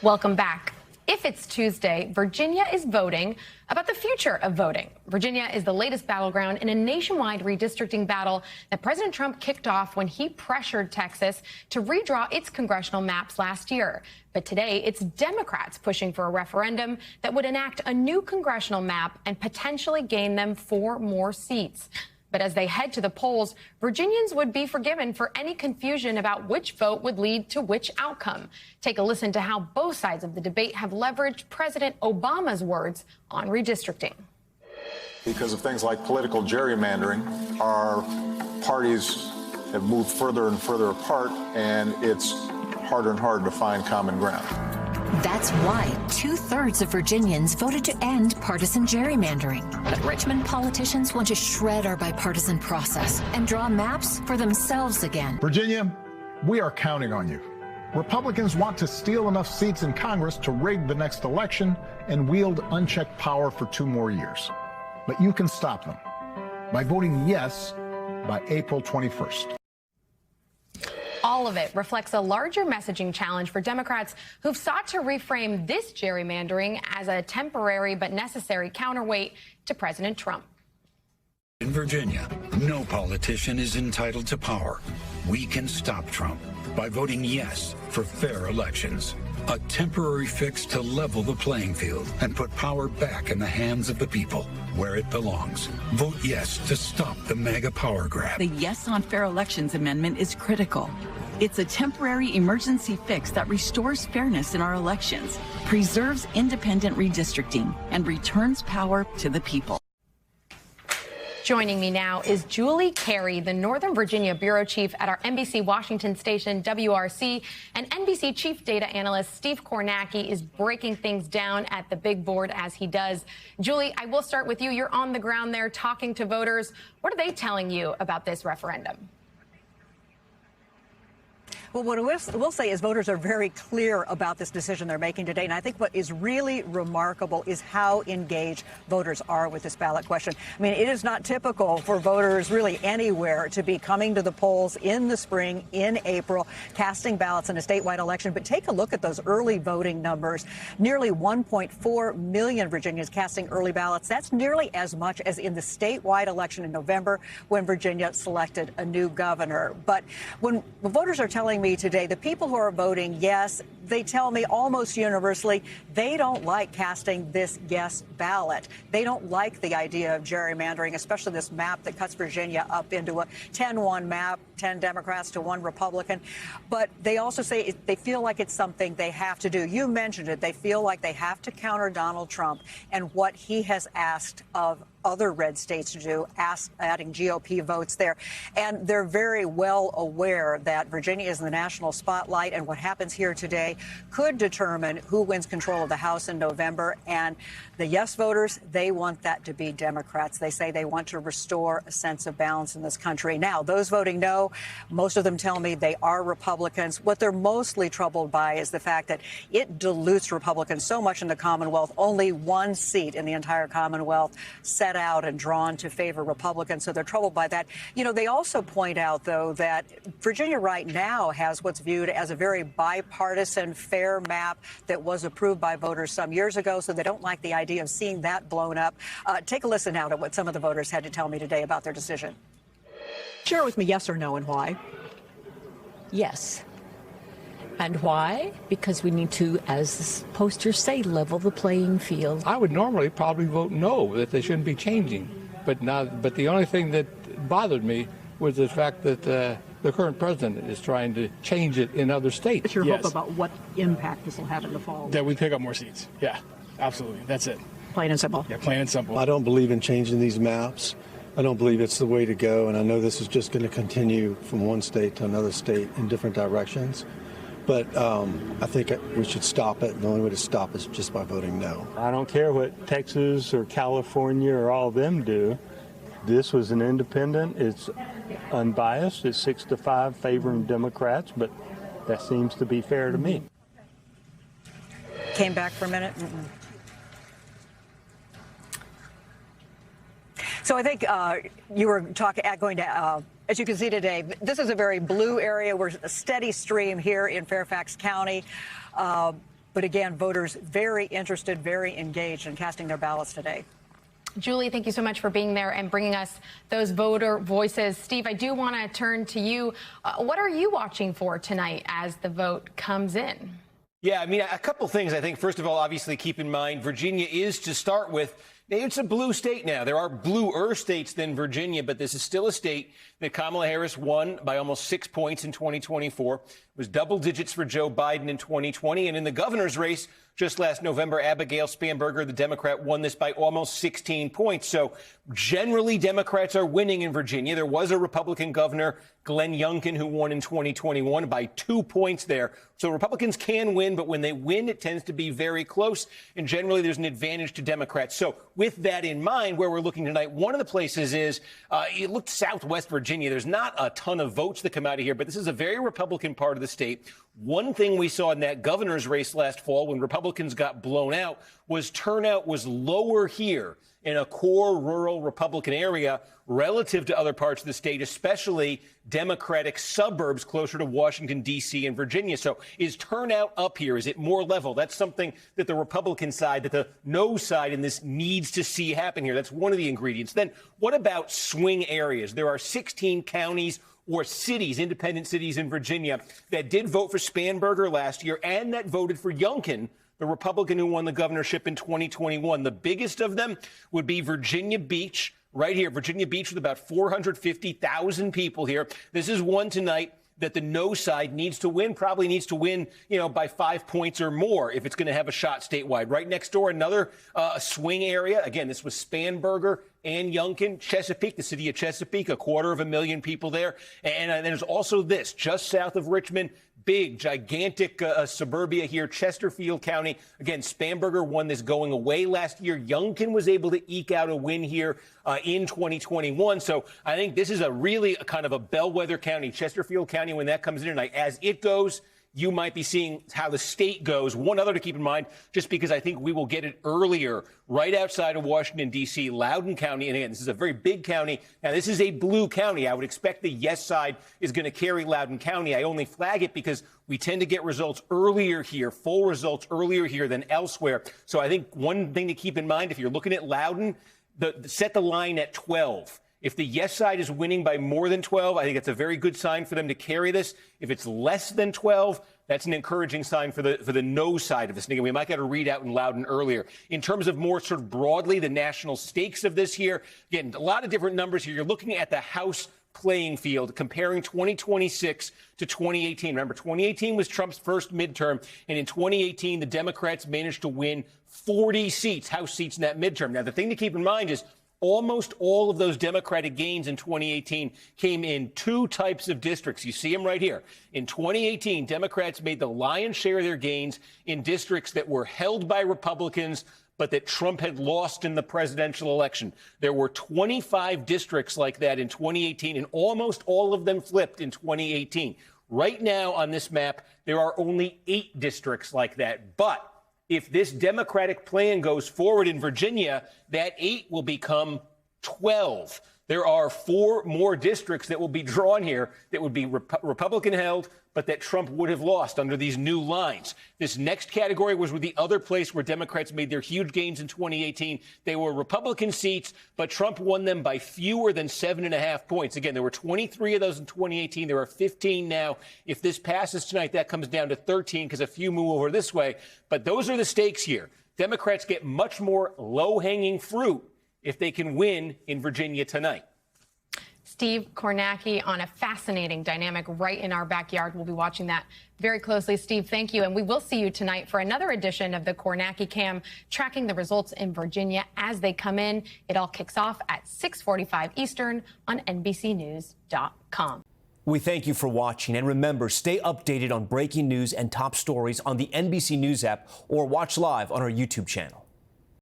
Welcome back. If it's Tuesday, Virginia is voting about the future of voting. Virginia is the latest battleground in a nationwide redistricting battle that President Trump kicked off when he pressured Texas to redraw its congressional maps last year. But today, it's Democrats pushing for a referendum that would enact a new congressional map and potentially gain them 4 more seats. But as they head to the polls, Virginians would be forgiven for any confusion about which vote would lead to which outcome. Take a listen to how both sides of the debate have leveraged President Obama's words on redistricting. Because of things like political gerrymandering, our parties have moved further and further apart, and it's harder and harder to find common ground. That's why 2/3 of Virginians voted to end partisan gerrymandering. But Richmond politicians want to shred our bipartisan process and draw maps for themselves again. Virginia, we are counting on you. Republicans want to steal enough seats in Congress to rig the next election and wield unchecked power for 2 more years. But you can stop them by voting yes by April 21st. All of it reflects a larger messaging challenge for Democrats who've sought to reframe this gerrymandering as a temporary but necessary counterweight to President Trump. In Virginia, no politician is entitled to power. We can stop Trump by voting yes for fair elections. A temporary fix to level the playing field and put power back in the hands of the people where it belongs. Vote yes to stop the mega power grab. The Yes on Fair Elections amendment is critical. It's a temporary emergency fix that restores fairness in our elections, preserves independent redistricting, and returns power to the people. Joining me now is Julie Carey, the Northern Virginia bureau chief at our NBC Washington station, WRC, and NBC chief data analyst Steve Kornacki is breaking things down at the big board as he does. Julie, I will start with you. You're on the ground there talking to voters. What are they telling you about this referendum? Well, what I will say is voters are very clear about this decision they're making today. And I think what is really remarkable is how engaged voters are with this ballot question. I mean, it is not typical for voters really anywhere to be coming to the polls in the spring, in April, casting ballots in a statewide election. But take a look at those early voting numbers. Nearly 1.4 million Virginians casting early ballots. That's nearly as much as in the statewide election in November when Virginia selected a new governor. But when voters are telling me today, the people who are voting yes, they tell me almost universally they don't like casting this yes ballot. They don't like the idea of gerrymandering, especially this map that cuts Virginia up into a 10-1 map, 10 Democrats to 1 Republican. But they also say they feel like it's something they have to do. You mentioned it. They feel like they have to counter Donald Trump and what he has asked of other red states to do, adding GOP votes there. And they're very well aware that Virginia is in the national spotlight, and what happens here today could determine who wins control of the House in November. And the yes voters, they want that to be Democrats. They say they want to restore a sense of balance in this country. Now, those voting no, most of them tell me they are Republicans. What they're mostly troubled by is the fact that it dilutes Republicans so much in the Commonwealth. Only 1 seat in the entire Commonwealth set out and drawn to favor Republicans, so they're troubled by that. You know, they also point out, though, that Virginia right now has what's viewed as a very bipartisan, fair map that was approved by voters some years ago, so they don't like the idea of seeing that blown up. Take a listen now to what some of the voters had to tell me today about their decision. Share with me yes or no and why. Yes. And why? Because we need to, as the posters say, level the playing field. I would normally probably vote no, that they shouldn't be changing. But the only thing that bothered me was the fact that the current president is trying to change it in other states. What's your hope about what impact this will have in the fall? That we pick up more seats. Yeah, absolutely. That's it. Plain and simple. Yeah, plain and simple. I don't believe in changing these maps. I don't believe it's the way to go. And I know this is just going to continue from one state to another state in different directions. But I think we should stop it. The only way to stop is just by voting no. I don't care what Texas or California or all of them do. This was an independent. It's unbiased. It's 6-5 favoring Democrats, but that seems to be fair to me. Came back for a minute. So I think you were going to, as you can see today, this is a very blue area. We're a steady stream here in Fairfax County. But again, voters very interested, very engaged in casting their ballots today. Julie, thank you so much for being there and bringing us those voter voices. Steve, I do want to turn to you. What are you watching for tonight as the vote comes in? Yeah, I mean, a couple things. I think, first of all, obviously keep in mind, Virginia is, to start with, it's a blue state now. There are bluer states than Virginia, but this is still a state that Kamala Harris won by almost 6 points in 2024. It was double digits for Joe Biden in 2020. And in the governor's race just last November, Abigail Spanberger, the Democrat, won this by almost 16 points. So generally, Democrats are winning in Virginia. There was a Republican governor, Glenn Youngkin, who won in 2021 by 2 points there. So Republicans can win, but when they win, it tends to be very close. And generally, there's an advantage to Democrats. So with that in mind, where we're looking tonight, one of the places is it looked Southwest Virginia. There's not a ton of votes that come out of here, but this is a very Republican part of the state. One thing we saw in that governor's race last fall when Republicans got blown out was turnout was lower here in a core rural Republican area relative to other parts of the state, especially Democratic suburbs closer to Washington, D.C. and Virginia. So is turnout up here? Is it more level? That's something that the Republican side, that the no side in this needs to see happen here. That's one of the ingredients. Then what about swing areas? There are 16 counties or cities, independent cities in Virginia, that did vote for Spanberger last year and that voted for Youngkin, the Republican who won the governorship in 2021. The biggest of them would be Virginia Beach, right here. Virginia Beach with about 450,000 people here. This is one tonight that the no side needs to win, probably needs to win, by 5 points or more if it's going to have a shot statewide. Right next door, another swing area. Again, this was Spanberger and Youngkin. Chesapeake, the city of Chesapeake, 250,000 people there. And there's also this, just south of Richmond, big, gigantic suburbia here, Chesterfield County. Again, Spanberger won this going away last year. Youngkin was able to eke out a win here in 2021. So I think this is a really kind of a bellwether county, Chesterfield County, when that comes in tonight. As it goes, you might be seeing how the state goes. One other to keep in mind, just because I think we will get it earlier, right outside of Washington, D.C., Loudoun County. And again, this is a very big county. Now, this is a blue county. I would expect the yes side is going to carry Loudoun County. I only flag it because we tend to get results earlier here, full results earlier here than elsewhere. So I think one thing to keep in mind, if you're looking at Loudoun, set the line at 12. If the yes side is winning by more than 12, I think that's a very good sign for them to carry this. If it's less than 12, that's an encouraging sign for the no side of this. And again, we might get a readout in Loudoun earlier. In terms of more sort of broadly the national stakes of this here, again, a lot of different numbers here. You're looking at the House playing field, comparing 2026 to 2018. Remember, 2018 was Trump's first midterm, and in 2018, the Democrats managed to win 40 seats, House seats in that midterm. Now, the thing to keep in mind is almost all of those Democratic gains in 2018 came in two types of districts. You see them right here. In 2018, Democrats made the lion's share of their gains in districts that were held by Republicans, but that Trump had lost in the presidential election. There were 25 districts like that in 2018, and almost all of them flipped in 2018. Right now on this map, there are only 8 districts like that. But if this Democratic plan goes forward in Virginia, that 8 will become 12. There are 4 more districts that will be drawn here that would be Republican held, but that Trump would have lost under these new lines. This next category was the other place where Democrats made their huge gains in 2018. They were Republican seats, but Trump won them by fewer than 7.5 points. Again, there were 23 of those in 2018. There are 15 now. If this passes tonight, that comes down to 13 because a few move over this way. But those are the stakes here. Democrats get much more low-hanging fruit if they can win in Virginia tonight. Steve Kornacki on a fascinating dynamic right in our backyard. We'll be watching that very closely. Steve, thank you. And we will see you tonight for another edition of the Kornacki Cam, tracking the results in Virginia as they come in. It all kicks off at 6:45 Eastern on NBCNews.com. We thank you for watching. And remember, stay updated on breaking news and top stories on the NBC News app or watch live on our YouTube channel.